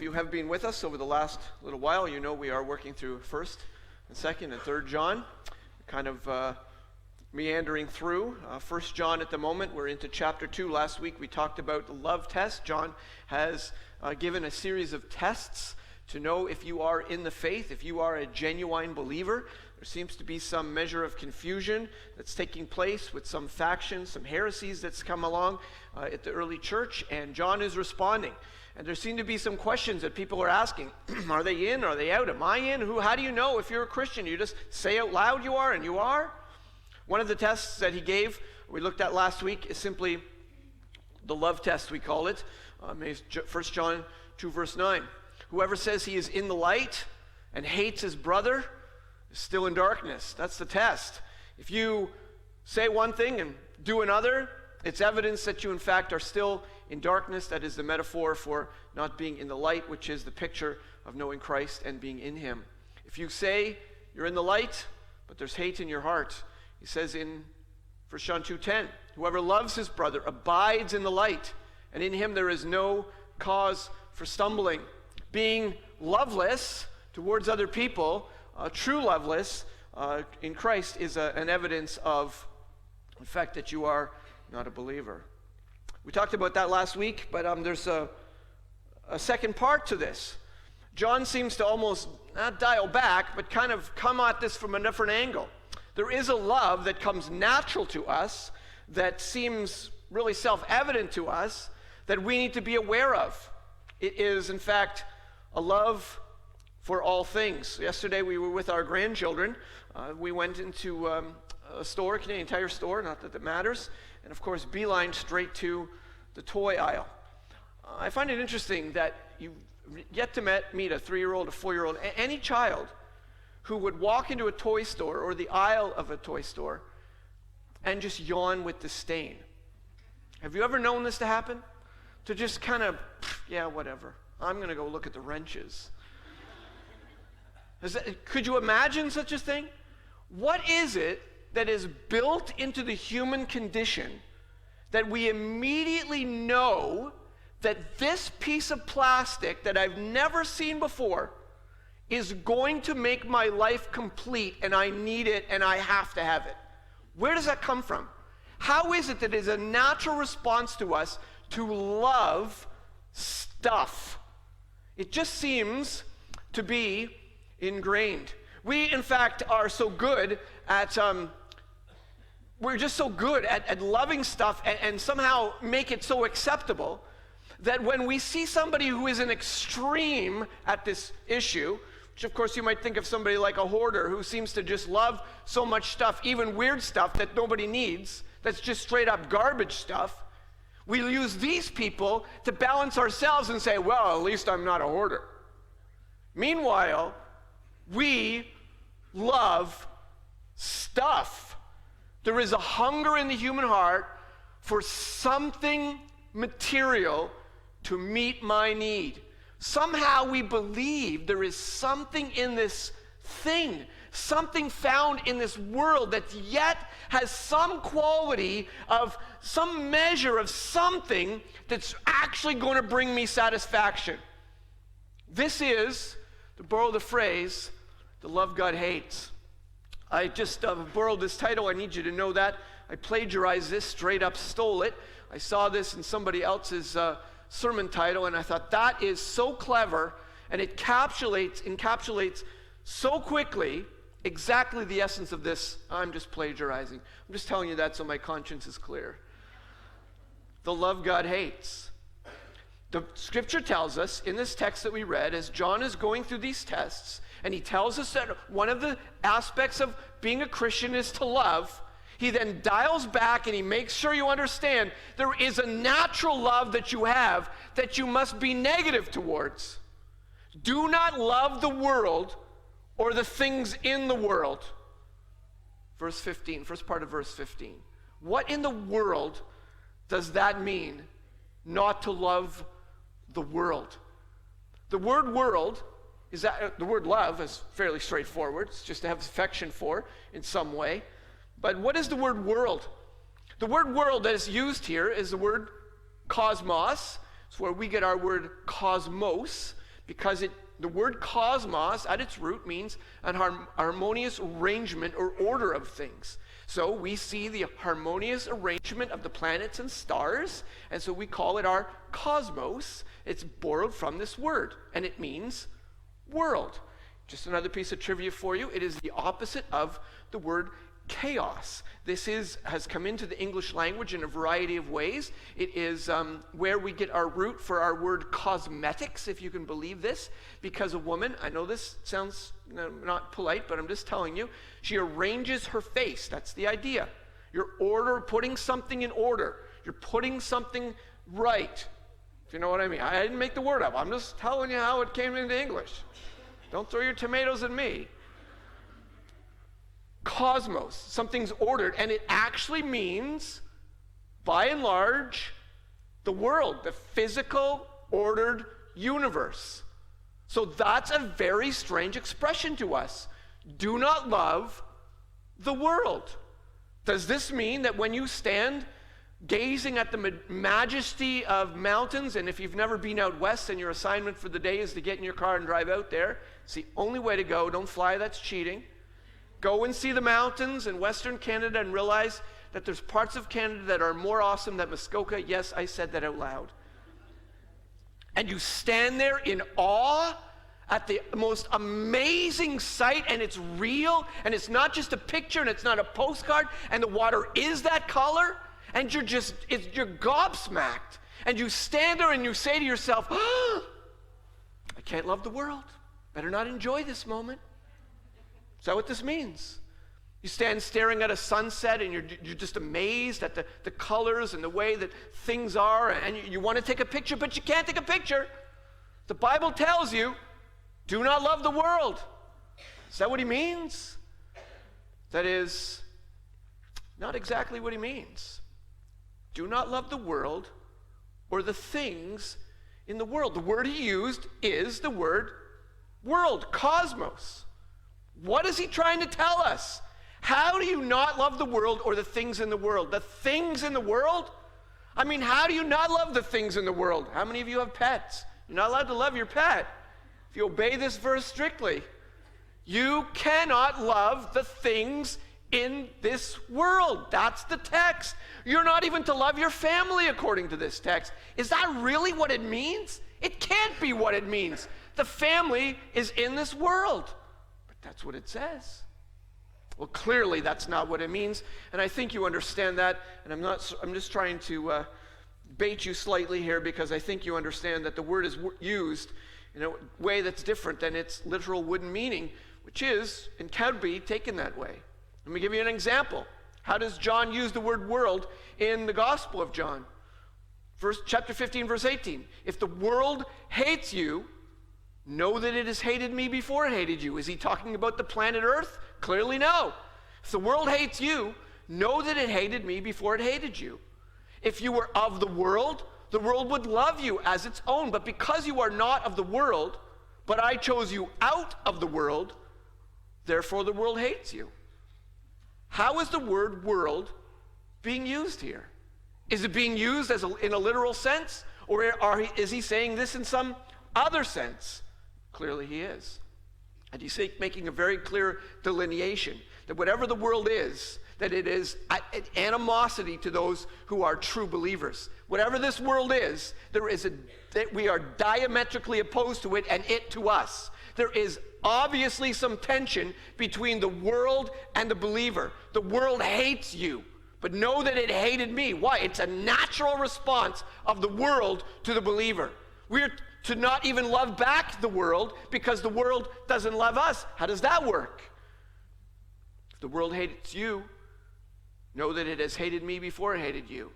if you have been with us over the last little while, you know we are working through 1st and 2nd and 3rd John, kind of meandering through 1st John at the moment. We're into chapter 2. Last week we talked about the love test. John has given a series of tests to know if you are in the faith, if you are a genuine believer. There seems to be some measure of confusion that's taking place with some factions, some heresies that's come along at the early church, and John is responding. And there seem to be some questions that people are asking. Are they in? Are they out? Am I in? How do you know if you're a Christian? You just say out loud you are, and you are? One of the tests that he gave, we looked at last week, is simply the love test, we call it. 1 John 2, verse 9. Whoever says he is in the light and hates his brother is still in darkness. That's the test. If you say one thing and do another, it's evidence that you in fact are still in darkness. That is the metaphor for not being in the light, which is the picture of knowing Christ and being in him. If you say you're in the light, but there's hate in your heart, he says in 1 John 2:10, whoever loves his brother abides in the light, and in him there is no cause for stumbling. Being loveless towards other people, true loveless in Christ is an evidence of the fact that you are not a believer. We talked about that last week, but there's a second part to this. John seems to almost not dial back, but kind of come at this from a different angle. There is a love that comes natural to us, that seems really self-evident to us, that we need to be aware of. It is, in fact, a love for all things. Yesterday we were with our grandchildren. We went into a store, a Canadian Tire store, not that it matters, and of course beeline straight to the toy aisle. I find it interesting that you get to meet a 3-year-old, a 4-year-old, any child who would walk into a toy store or the aisle of a toy store and just yawn with disdain. Have you ever known this to happen? To just kind of, yeah, whatever. I'm going to go look at the wrenches. Could you imagine such a thing? What is it that is built into the human condition that we immediately know that this piece of plastic that I've never seen before is going to make my life complete, and I need it and I have to have it? Where does that come from? How is it that it is a natural response to us to love stuff? It just seems to be ingrained. We, in fact, are so good at, we're just so good at loving stuff and somehow make it so acceptable that when we see somebody who is an extreme at this issue, which of course you might think of somebody like a hoarder who seems to just love so much stuff, even weird stuff that nobody needs, that's just straight up garbage stuff, we'll use these people to balance ourselves and say, well, at least I'm not a hoarder. Meanwhile, we love stuff. There is a hunger in the human heart for something material to meet my need. Somehow we believe there is something in this thing, something found in this world that yet has some quality of some measure of something that's actually going to bring me satisfaction. This is, to borrow the phrase, the love God hates. I just borrowed this title. I need you to know that. I plagiarized this, straight up stole it. I saw this in somebody else's sermon title, and I thought that is so clever, and it encapsulates so quickly exactly the essence of this. I'm just plagiarizing. I'm just telling you that so my conscience is clear. The love God hates. The scripture tells us in this text that we read, as John is going through these tests, and he tells us that one of the aspects of being a Christian is to love, he then dials back and he makes sure you understand there is a natural love that you have that you must be negative towards. Do not love the world or the things in the world. Verse 15, first part of verse 15. What in the world does that mean, not to love the world? The word world is that the word love is fairly straightforward. It's just to have affection for in some way. But what is the word world? The word world that is used here is the word cosmos. It's where we get our word cosmos. because the word cosmos at its root means an harmonious arrangement or order of things. So we see the harmonious arrangement of the planets and stars, and so we call it our cosmos. It's borrowed from this word, and it means world. Just another piece of trivia for you. It is the opposite of the word chaos. This has come into the English language in a variety of ways. It is where we get our root for our word cosmetics, if you can believe this, because a woman, I know this sounds not polite, but I'm just telling you, she arranges her face. That's the idea. You're putting something in order. You're putting something right. If you know what I mean. I didn't make the word up. I'm just telling you how it came into English. Don't throw your tomatoes at me. Cosmos, something's ordered, and it actually means, by and large, the world, the physical, ordered universe. So that's a very strange expression to us. Do not love the world. Does this mean that when you stand gazing at the majesty of mountains, and if you've never been out west and your assignment for the day is to get in your car and drive out there, it's the only way to go. Don't fly, that's cheating. Go and see the mountains in Western Canada and realize that there's parts of Canada that are more awesome than Muskoka. Yes, I said that out loud. And you stand there in awe at the most amazing sight, and it's real, and it's not just a picture, and it's not a postcard, and the water is that color, and you're gobsmacked. And you stand there and you say to yourself, oh, I can't love the world. Better not enjoy this moment. Is that what this means? You stand staring at a sunset and you're just amazed at the colors and the way that things are, and you want to take a picture, but you can't take a picture. The Bible tells you, do not love the world. Is that what he means? That is not exactly what he means. Do not love the world or the things in the world. The word he used is the word world, cosmos. What is he trying to tell us? How do you not love the world or the things in the world? The things in the world? I mean, how do you not love the things in the world? How many of you have pets? You're not allowed to love your pet if you obey this verse strictly. You cannot love the things in this world. That's the text. You're not even to love your family according to this text. Is that really what it means? It can't be what it means. The family is in this world. That's what it says. Well, clearly that's not what it means, and I think you understand that, and I'm just trying to bait you slightly here, because I think you understand that the word is used in a way that's different than its literal wooden meaning, which is, and can be, taken that way. Let me give you an example. How does John use the word world in the Gospel of John? Chapter 15, verse 18. If the world hates you, know that it has hated me before it hated you. Is he talking about the planet Earth? Clearly no. If the world hates you, know that it hated me before it hated you. If you were of the world would love you as its own. But because you are not of the world, but I chose you out of the world, therefore the world hates you. How is the word world being used here? Is it being used in a literal sense? Or is he saying this in some other sense? Clearly he is. And he's making a very clear delineation that whatever the world is, that it is an animosity to those who are true believers. Whatever this world is, that we are diametrically opposed to it and it to us. There is obviously some tension between the world and the believer. The world hates you, but know that it hated me. Why? It's a natural response of the world to the believer. We're to not even love back the world because the world doesn't love us. How does that work? If the world hates you, know that it has hated me before it hated you.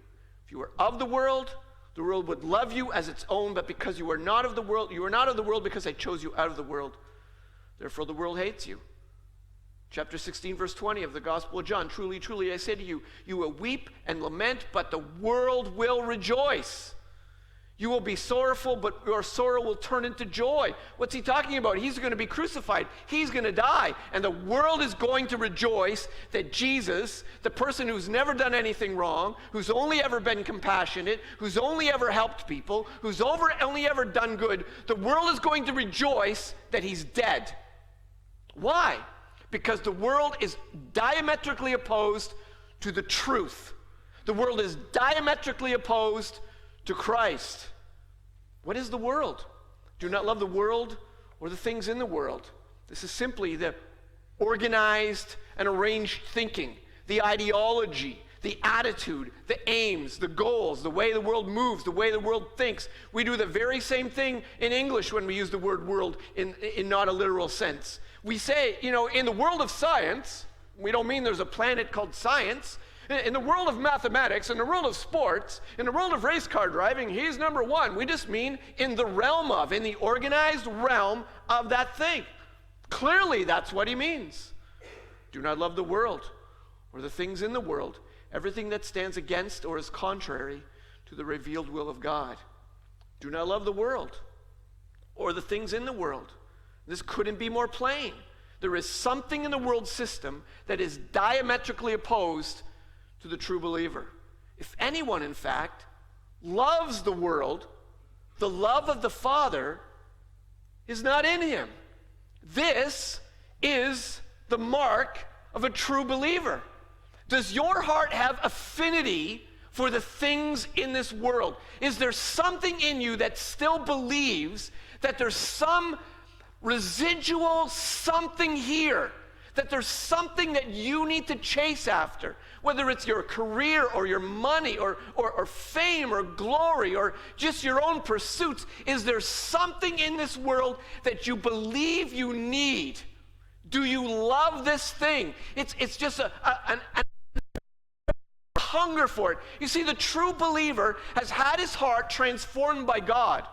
If you are of the world would love you as its own, but because you are not of the world, you are not of the world because I chose you out of the world. Therefore the world hates you. Chapter 16, verse 20 of the Gospel of John. Truly, truly, I say to you, you will weep and lament, but the world will rejoice. You will be sorrowful, but your sorrow will turn into joy. What's he talking about? He's going to be crucified. He's going to die. And the world is going to rejoice that Jesus, the person who's never done anything wrong, who's only ever been compassionate, who's only ever helped people, who's only ever done good, the world is going to rejoice that he's dead. Why? Because the world is diametrically opposed to the truth. The world is diametrically opposed to Christ. What is the world? Do not love the world or the things in the world. This is simply the organized and arranged thinking, the ideology, the attitude, the aims, the goals, the way the world moves, the way the world thinks. We do the very same thing in English when we use the word world in not a literal sense. We say, in the world of science, we don't mean there's a planet called science. In the world of mathematics, in the world of sports, in the world of race car driving, he's number one. We just mean in the realm of, in the organized realm of that thing. Clearly, that's what he means. Do not love the world or the things in the world, everything that stands against or is contrary to the revealed will of God. Do not love the world or the things in the world. This couldn't be more plain. There is something in the world system that is diametrically opposed to the true believer. If anyone, in fact, loves the world, the love of the Father is not in him. This is the mark of a true believer. Does your heart have affinity for the things in this world? Is there something in you that still believes that there's some residual something here, that there's something that you need to chase after, whether it's your career or your money or fame or glory or just your own pursuits? Is there something in this world that you believe you need? Do you love this thing? It's just an hunger for it. You see, the true believer has had his heart transformed by God.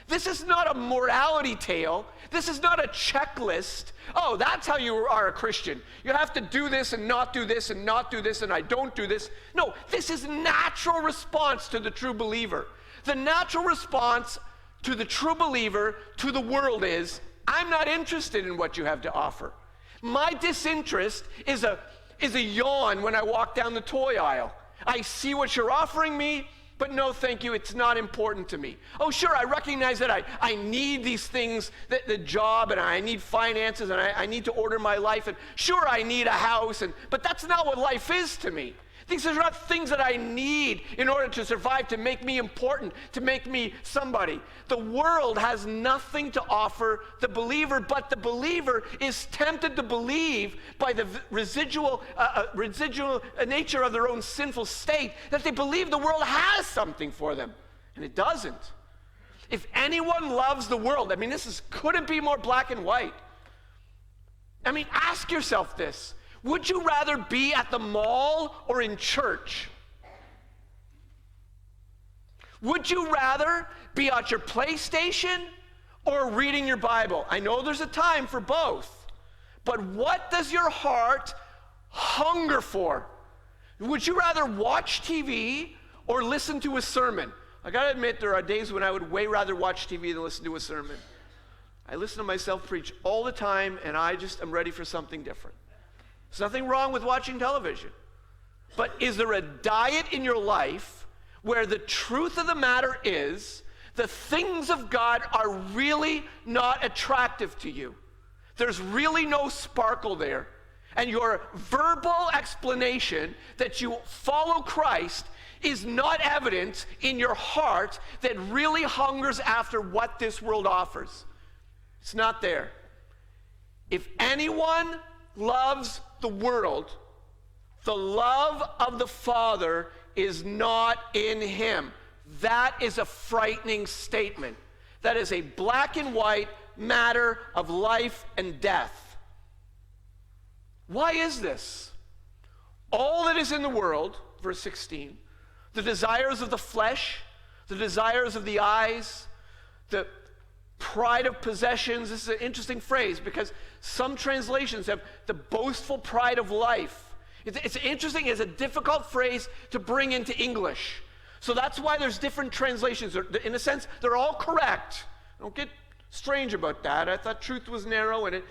This is not a morality tale. This is not a checklist. Oh, that's how you are a Christian. You have to do this and not do this and not do this and I don't do this. No, this is natural response to the true believer. The natural response to the true believer to the world is, I'm not interested in what you have to offer. My disinterest is a yawn when I walk down the toy aisle. I see what you're offering me, but no, thank you, it's not important to me. Oh, sure, I recognize that I need these things, the job, and I need finances, and I need to order my life, and sure, I need a house, but that's not what life is to me. These are not things that I need in order to survive, to make me important, to make me somebody. The world has nothing to offer the believer, but the believer is tempted to believe by the residual nature of their own sinful state that they believe the world has something for them, and it doesn't. If anyone loves the world, this couldn't be more black and white. Ask yourself this. Would you rather be at the mall or in church? Would you rather be at your PlayStation or reading your Bible? I know there's a time for both, but what does your heart hunger for? Would you rather watch TV or listen to a sermon? I gotta admit, there are days when I would way rather watch TV than listen to a sermon. I listen to myself preach all the time, and I just am ready for something different. There's nothing wrong with watching television. But is there a diet in your life where the truth of the matter is the things of God are really not attractive to you? There's really no sparkle there. And your verbal explanation that you follow Christ is not evidence in your heart that really hungers after what this world offers. It's not there. If anyone loves the world, the love of the Father is not in him. That is a frightening statement. That is a black and white matter of life and death. Why is this? All that is in the world, verse 16, the desires of the flesh, the desires of the eyes, the pride of possessions. This is an interesting phrase because some translations have the boastful pride of life. It's interesting, it's a difficult phrase to bring into English. So that's why there's different translations. In a sense, they're all correct. Don't get strange about that. I thought truth was narrow, and it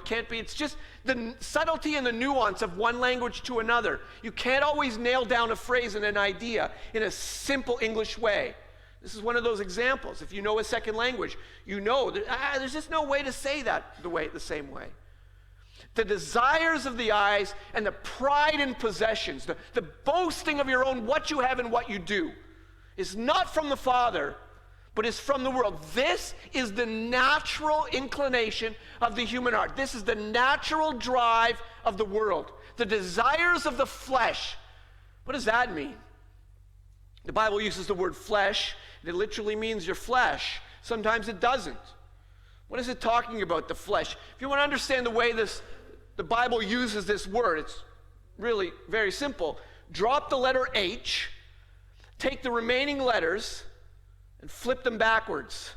can't be. It's just the subtlety and the nuance of one language to another. You can't always nail down a phrase and an idea in a simple English way. This is one of those examples. If you know a second language, you know that, there's just no way to say that the same way. The desires of the eyes and the pride in possessions, the boasting of your own, what you have and what you do, is not from the Father, but is from the world. This is the natural inclination of the human heart. This is the natural drive of the world. The desires of the flesh. What does that mean? The Bible uses the word flesh, and it literally means your flesh. Sometimes it doesn't. What is it talking about, the flesh? If you want to understand the way the Bible uses this word, it's really very simple. Drop the letter H, take the remaining letters, and flip them backwards.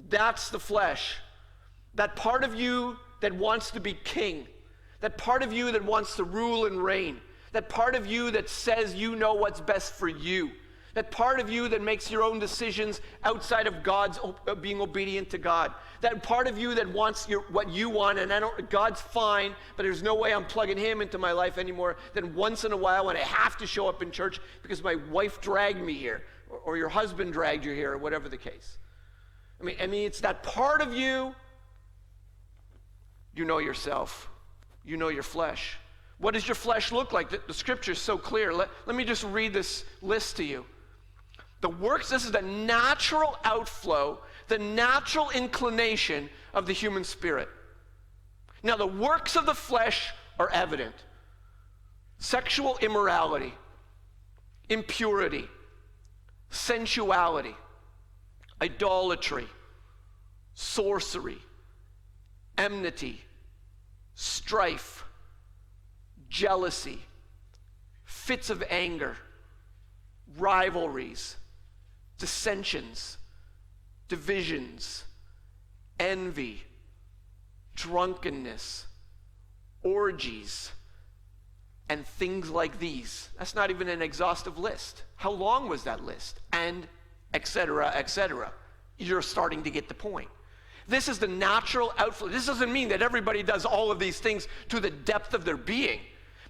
That's the flesh. That part of you that wants to be king. That part of you that wants to rule and reign. That part of you that says you know what's best for you. That part of you that makes your own decisions outside of God's being obedient to God. That part of you that wants what you want, and God's fine, but there's no way I'm plugging him into my life anymore. Then once in a while when I have to show up in church because my wife dragged me here, or your husband dragged you here, or whatever the case. I mean, it's that part of you. You know yourself. You know your flesh. What does your flesh look like? The scripture is so clear. Let me just read this list to you. The works, this is the natural outflow, the natural inclination of the human spirit. Now, the works of the flesh are evident. Sexual immorality, impurity, sensuality, idolatry, sorcery, enmity, strife, jealousy, fits of anger, rivalries, dissensions, divisions, envy, drunkenness, orgies, and things like these. That's not even an exhaustive list. How long was that list? And et cetera, et cetera. You're starting to get the point. This is the natural outflow. This doesn't mean that everybody does all of these things to the depth of their being.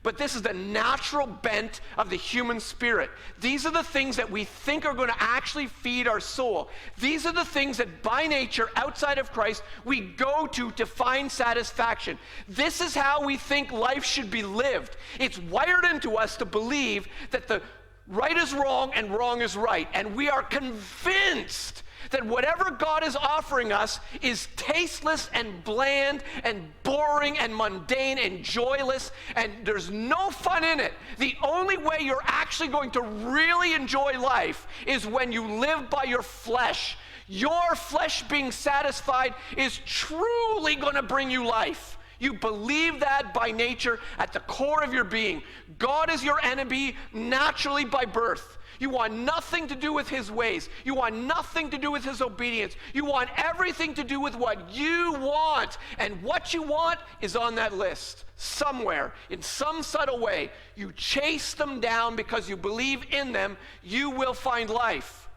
But this is the natural bent of the human spirit. These are the things that we think are going to actually feed our soul. These are the things that by nature, outside of Christ, we go to find satisfaction. This is how we think life should be lived. It's wired into us to believe that the right is wrong and wrong is right. And we are convinced that whatever God is offering us is tasteless and bland and boring and mundane and joyless, and there's no fun in it. The only way you're actually going to really enjoy life is when you live by your flesh. Your flesh being satisfied is truly going to bring you life. You believe that by nature at the core of your being. God is your enemy naturally by birth. You want nothing to do with his ways. You want nothing to do with his obedience. You want everything to do with what you want. And what you want is on that list. Somewhere, in some subtle way, you chase them down because you believe in them, you will find life.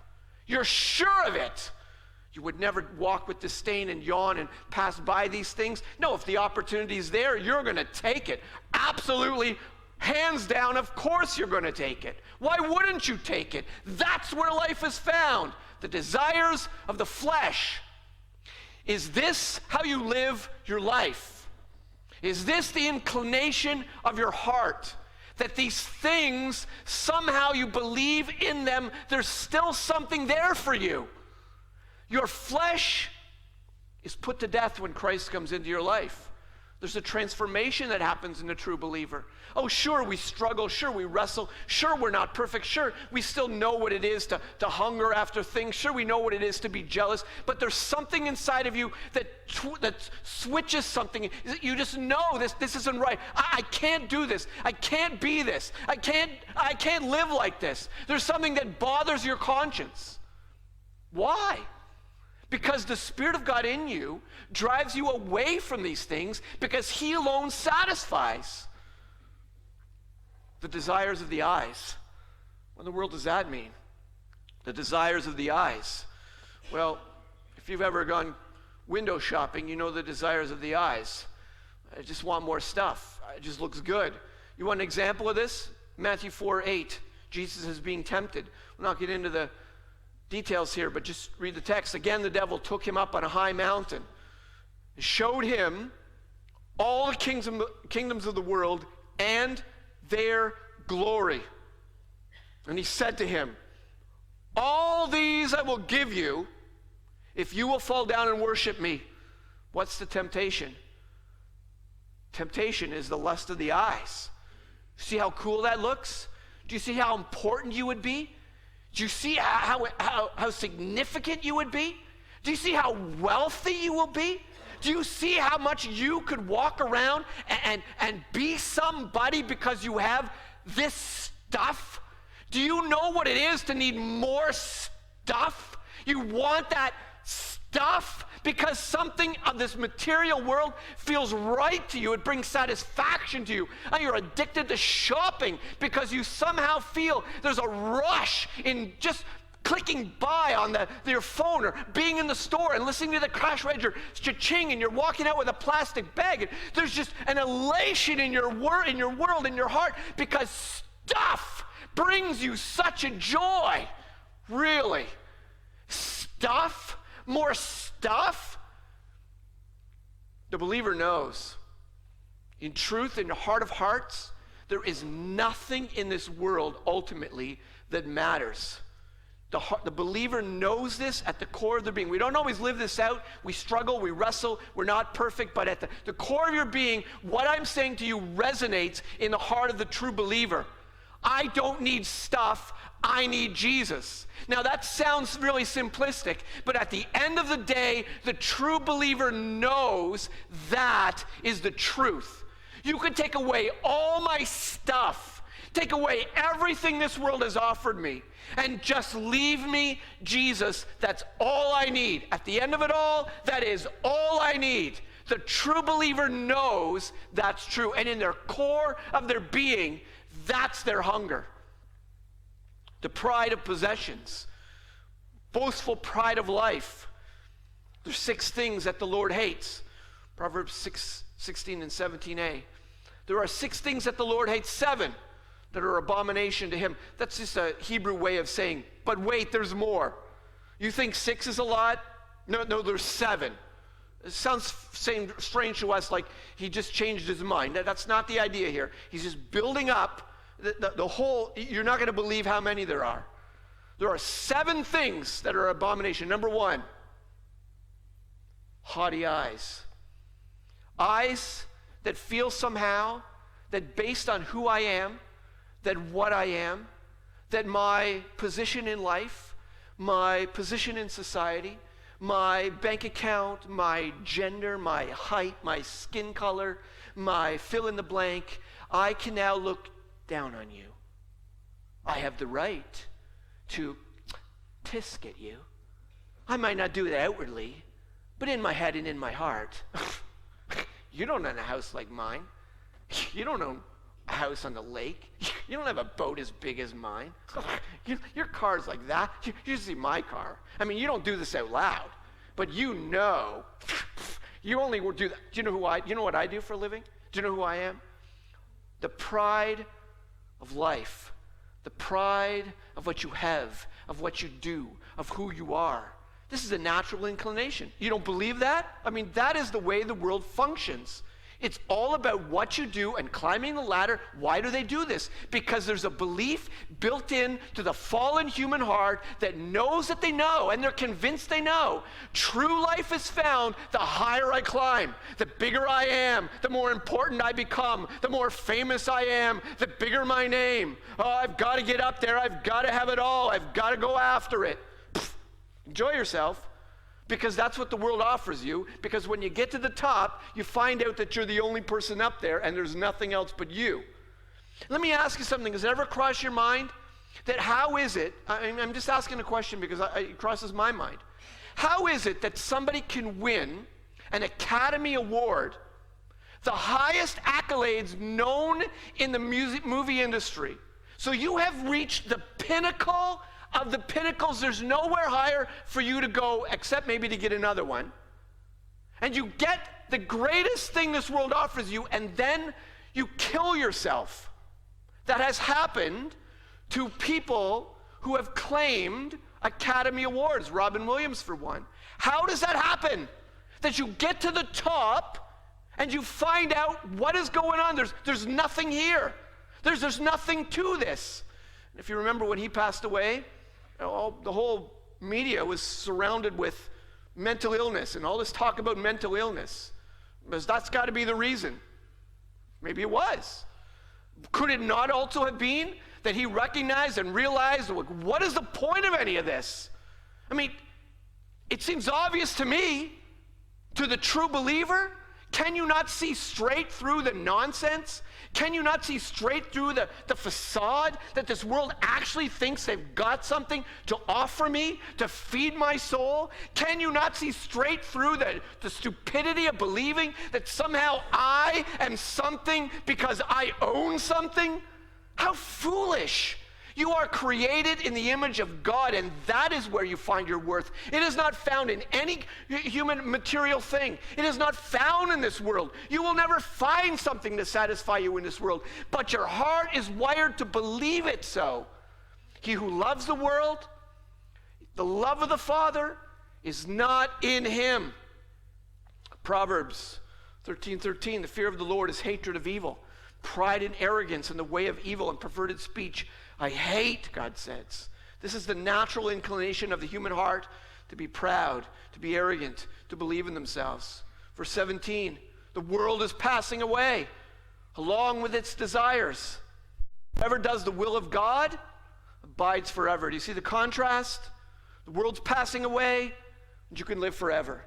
You're sure of it. You would never walk with disdain and yawn and pass by these things. No, if the opportunity is there, you're going to take it. Absolutely. Hands down, of course you're going to take it. Why wouldn't you take it? That's where life is found. The desires of the flesh. Is this how you live your life? Is this the inclination of your heart? That these things, somehow you believe in them, there's still something there for you. Your flesh is put to death when Christ comes into your life. There's a transformation that happens in a true believer. Oh, sure, we struggle. Sure, we wrestle. Sure, we're not perfect. Sure, we still know what it is to hunger after things. Sure, we know what it is to be jealous. But there's something inside of you that switches something. You just know this isn't right. I can't do this. I can't be this. I can't live like this. There's something that bothers your conscience. Why? Because the Spirit of God in you drives you away from these things because he alone satisfies the desires of the eyes. What in the world does that mean? The desires of the eyes. Well, if you've ever gone window shopping, you know the desires of the eyes. I just want more stuff. It just looks good. You want an example of this? Matthew 4:8. Jesus is being tempted. We'll not get into the details here, but just read the text. Again, the devil took him up on a high mountain, showed him all the kingdoms of the world and their glory. And he said to him, all these I will give you if you will fall down and worship me. What's the temptation? Temptation is the lust of the eyes. See how cool that looks? Do you see how important you would be? Do you see how significant you would be? Do you see how wealthy you will be? Do you see how much you could walk around and be somebody because you have this stuff? Do you know what it is to need more stuff? You want that stuff because something of this material world feels right to you. It brings satisfaction to you. And you're addicted to shopping because you somehow feel there's a rush in just clicking by on your phone or being in the store and listening to the cash register cha-ching, and you're walking out with a plastic bag. And there's just an elation in your world, in your heart, because stuff brings you such a joy. Really? Stuff? More stuff? The believer knows. In truth, in the heart of hearts, there is nothing in this world ultimately that matters. The believer knows this at the core of their being. We don't always live this out. We struggle, we wrestle, we're not perfect, but at the core of your being, what I'm saying to you resonates in the heart of the true believer. I don't need stuff, I need Jesus. Now that sounds really simplistic, but at the end of the day, the true believer knows that is the truth. You could take away all my stuff, take away everything this world has offered me, and just leave me Jesus. That's all I need. At the end of it all, that is all I need. The true believer knows that's true, and in their core of their being, that's their hunger. The pride of possessions, boastful pride of life. There's 6 things that the Lord hates. Proverbs 6:16 and 17a. There are 6 things that the Lord hates, 7 that are abomination to him. That's just a Hebrew way of saying, but wait, there's more. You think 6 is a lot? No, there's 7. It sounds strange to us, like he just changed his mind. That's not the idea here. He's just building up the whole. You're not going to believe how many there are. There are 7 things that are abomination. Number 1, haughty eyes. Eyes that feel somehow that based on who I am, that what I am, that my position in life, my position in society, my bank account, my gender, my height, my skin color, my fill in the blank, I can now look down on you. I have the right to tisk at you. I might not do it outwardly, but in my head and in my heart, you don't own a house like mine. You don't own a house on the lake. You don't have a boat as big as mine. Your car's like that. You see my car. I mean, you don't do this out loud, but you know. You only will do that. Do you know what I do for a living? Do you know who I am? The pride of life, the pride of what you have, of what you do, of who you are. This is a natural inclination. You don't believe that? I mean, that is the way the world functions. It's all about what you do and climbing the ladder. Why do they do this? Because there's a belief built in to the fallen human heart that knows that they know, and they're convinced they know. True life is found the higher I climb, the bigger I am, the more important I become, the more famous I am, the bigger my name. Oh, I've got to get up there. I've got to have it all. I've got to go after it. Enjoy yourself. Because that's what the world offers you. Because when you get to the top, you find out that you're the only person up there and there's nothing else but you. Let me ask you something. Has it ever crossed your mind that how is it, I'm just asking a question because it crosses my mind. How is it that somebody can win an Academy Award, the highest accolades known in the movie industry? So you have reached the pinnacle of the pinnacles, there's nowhere higher for you to go except maybe to get another one. And you get the greatest thing this world offers you, and then you kill yourself. That has happened to people who have claimed Academy Awards, Robin Williams for one. How does that happen? That you get to the top and you find out what is going on. There's nothing here. There's nothing to this. And if you remember when he passed away, the whole media was surrounded with mental illness and all this talk about mental illness. Because that's got to be the reason. Maybe it was. Could it not also have been that he recognized and realized, what is the point of any of this? I mean, it seems obvious to me, to the true believer. Can you not see straight through the nonsense? Can you not see straight through the facade that this world actually thinks they've got something to offer me, to feed my soul? Can you not see straight through the stupidity of believing that somehow I am something because I own something? How foolish. You are created in the image of God, and that is where you find your worth. It is not found in any human material thing. It is not found in this world. You will never find something to satisfy you in this world, but your heart is wired to believe it so. He who loves the world, the love of the Father, is not in him. Proverbs 13:13, the fear of the Lord is hatred of evil. Pride and arrogance in the way of evil and perverted speech I hate, God says. This is the natural inclination of the human heart, to be proud, to be arrogant, to believe in themselves. Verse 17, the world is passing away along with its desires. Whoever does the will of God abides forever. Do you see the contrast? The world's passing away, and you can live forever.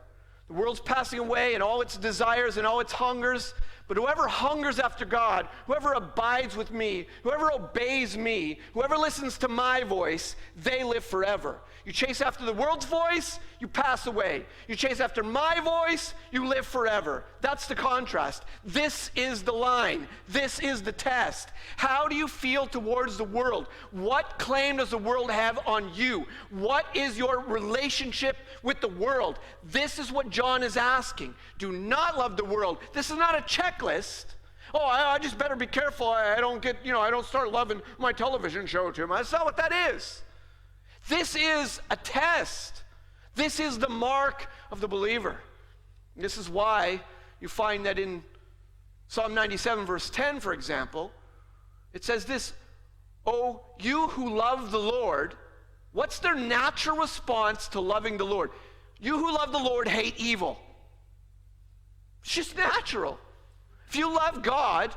The world's passing away and all its desires and all its hungers, but whoever hungers after God, whoever abides with me, whoever obeys me, whoever listens to my voice, they live forever. You chase after the world's voice, you pass away. You chase after my voice, you live forever. That's the contrast. This is the line. This is the test. How do you feel towards the world? What claim does the world have on you? What is your relationship with the world? This is what John is asking. Do not love the world. This is not a checklist. Oh, I just better be careful. I don't start loving my television show too much. That's not what that is. This is a test. This is the mark of the believer. This is why you find that in Psalm 97 verse 10, for example, it says this, "Oh, you who love the Lord," what's their natural response to loving the Lord? You who love the Lord hate evil. It's just natural. If you love God,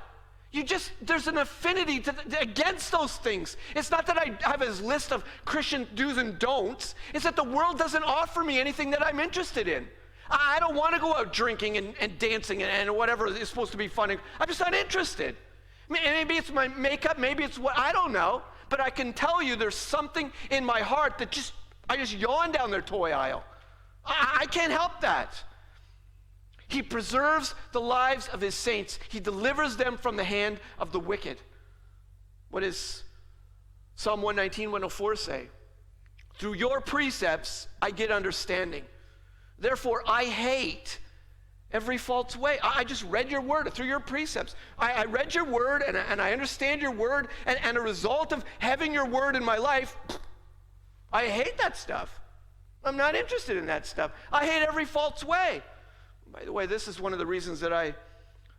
there's an affinity against those things. It's not that I have his list of Christian do's and don'ts. It's that the world doesn't offer me anything that I'm interested in. I don't want to go out drinking and dancing and whatever is supposed to be fun. I'm just not interested. Maybe it's my makeup, maybe it's what, I don't know. But I can tell you there's something in my heart that I just yawn down their toy aisle. I can't help that. He preserves the lives of his saints. He delivers them from the hand of the wicked. What does Psalm 119, 104 say? Through your precepts I get understanding. Therefore I hate every false way. I just read your word through your precepts. I read your word and I understand your word. And a result of having your word in my life, I hate that stuff. I'm not interested in that stuff. I hate every false way. By the way, this is one of the reasons that I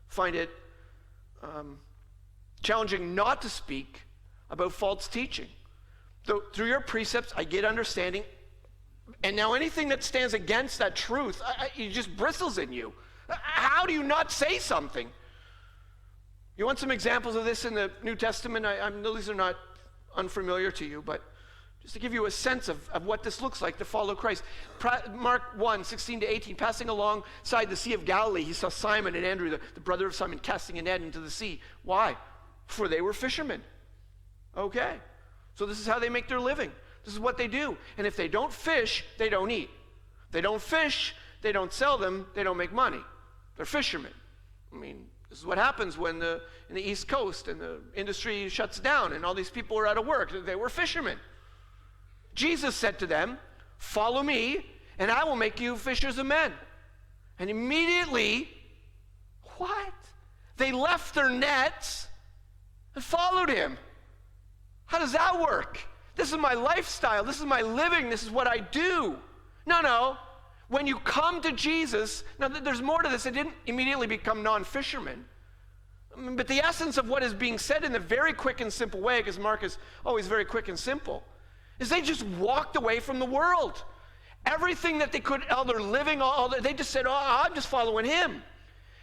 find it challenging not to speak about false teaching. Through your precepts, I get understanding. And now anything that stands against that truth, it just bristles in you. How do you not say something? You want some examples of this in the New Testament? I know these are not unfamiliar to you, but just to give you a sense of what this looks like to follow Christ. Mark 1, 16 to 18, passing alongside the Sea of Galilee, he saw Simon and Andrew, the brother of Simon, casting a net into the sea. Why? For they were fishermen. Okay. So this is how they make their living. This is what they do. And if they don't fish, they don't eat. If they don't fish, they don't sell them, they don't make money. They're fishermen. I mean, this is what happens when in the East Coast and the industry shuts down and all these people are out of work. They were fishermen. Jesus said to them, "Follow me, and I will make you fishers of men." And immediately, what? They left their nets and followed him. How does that work? This is my lifestyle. This is my living. This is what I do. No. When you come to Jesus, now there's more to this. They didn't immediately become non-fishermen. But the essence of what is being said in a very quick and simple way, because Mark is always very quick and simple, is they just walked away from the world. Everything that they could, all their living, they just said, I'm just following him.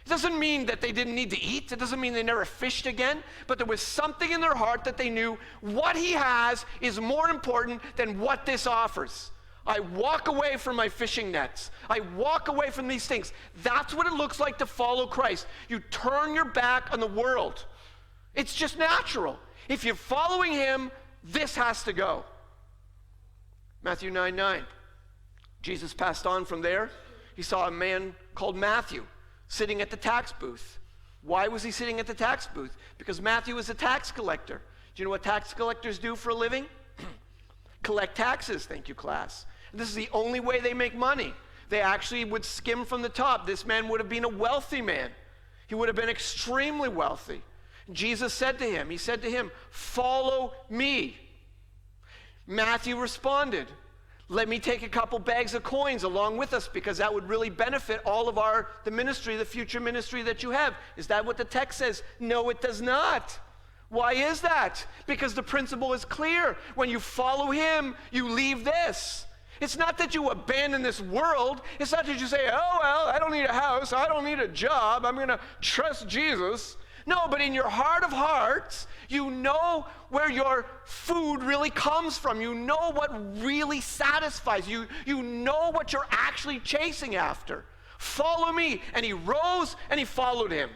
It doesn't mean that they didn't need to eat. It doesn't mean they never fished again. But there was something in their heart that they knew what he has is more important than what this offers. I walk away from my fishing nets. I walk away from these things. That's what it looks like to follow Christ. You turn your back on the world. It's just natural. If you're following him, this has to go. Matthew 9:9. Jesus passed on from there. He saw a man called Matthew sitting at the tax booth. Why was he sitting at the tax booth? Because Matthew was a tax collector. Do you know what tax collectors do for a living? Collect taxes. Thank you, class. This is the only way they make money. They actually would skim from the top. This man would have been a wealthy man. He would have been extremely wealthy. Jesus said to him, "Follow me." Matthew responded, "Let me take a couple bags of coins along with us, because that would really benefit all of the ministry, the future ministry that you have." Is that what the text says? No, it does not. Why is that? Because the principle is clear. When you follow him, you leave this. It's not that you abandon this world. It's not that you say, "Oh, well, I don't need a house. I don't need a job. I'm going to trust Jesus." No, but in your heart of hearts, you know where your food really comes from. You know what really satisfies you. You know what you're actually chasing after. Follow me. And he rose and he followed him.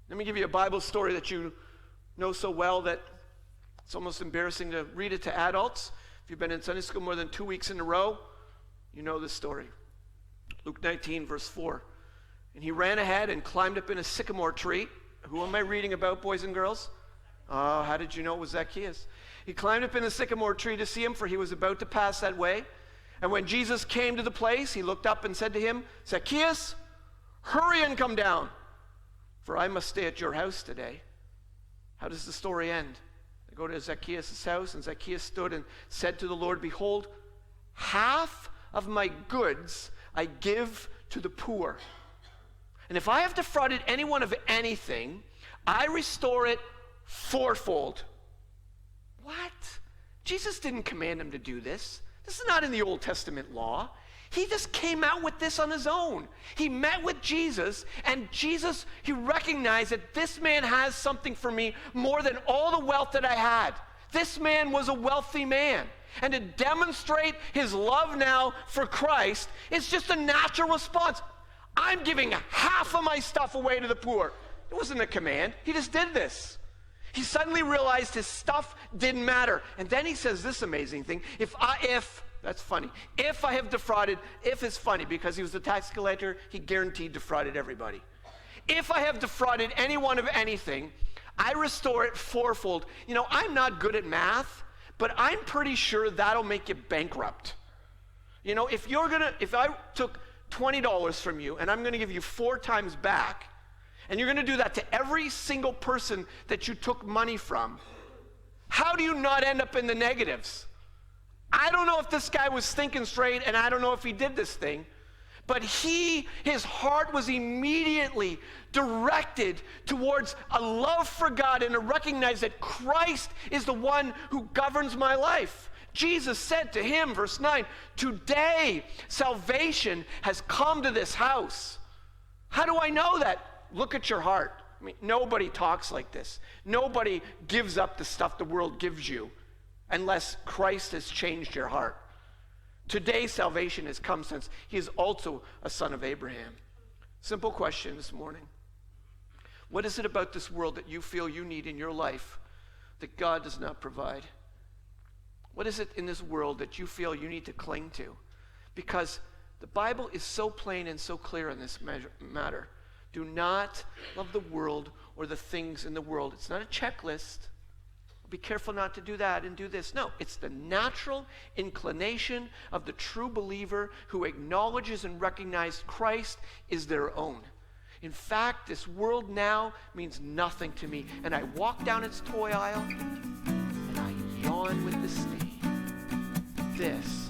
Let me give you a Bible story that you know so well that it's almost embarrassing to read it to adults. If you've been in Sunday school more than 2 weeks in a row, you know this story. Luke 19, verse 4. "And he ran ahead and climbed up in a sycamore tree." Who am I reading about, boys and girls? Oh, how did you know it was Zacchaeus? "He climbed up in a sycamore tree to see him, for he was about to pass that way. And when Jesus came to the place, he looked up and said to him, 'Zacchaeus, hurry and come down, for I must stay at your house today.'" How does the story end? They go to Zacchaeus' house, and Zacchaeus stood and said to the Lord, "Behold, half of my goods I give to the poor. And if I have defrauded anyone of anything, I restore it fourfold." What? Jesus didn't command him to do this. This is not in the Old Testament law. He just came out with this on his own. He met with Jesus, and Jesus, he recognized that this man has something for me more than all the wealth that I had. This man was a wealthy man. And to demonstrate his love now for Christ, it's just a natural response. I'm giving half of my stuff away to the poor. It wasn't a command. He just did this. He suddenly realized his stuff didn't matter. And then he says this amazing thing. That's funny. If I have defrauded, if is funny because he was the tax collector, he guaranteed defrauded everybody. "If I have defrauded anyone of anything, I restore it fourfold." You know, I'm not good at math, but I'm pretty sure that'll make you bankrupt. You know, if I took $20 from you and I'm going to give you 4 times back, and you're going to do that to every single person that you took money from, how do you not end up in the negatives? I don't know if this guy was thinking straight, and I don't know if he did this thing, but his heart was immediately directed towards a love for God and to recognize that Christ is the one who governs my life. Jesus said to him, verse 9, "Today salvation has come to this house." How do I know that? Look at your heart. I mean, nobody talks like this. Nobody gives up the stuff the world gives you unless Christ has changed your heart. Today salvation has come since he is also a son of Abraham. Simple question this morning. What is it about this world that you feel you need in your life that God does not provide? What is it in this world that you feel you need to cling to? Because the Bible is so plain and so clear on this matter. Do not love the world or the things in the world. It's not a checklist. be careful not to do that and do this. No, it's the natural inclination of the true believer who acknowledges and recognizes Christ is their own. In fact, this world now means nothing to me. And I walk down its toy aisle and I yawn with disdain. This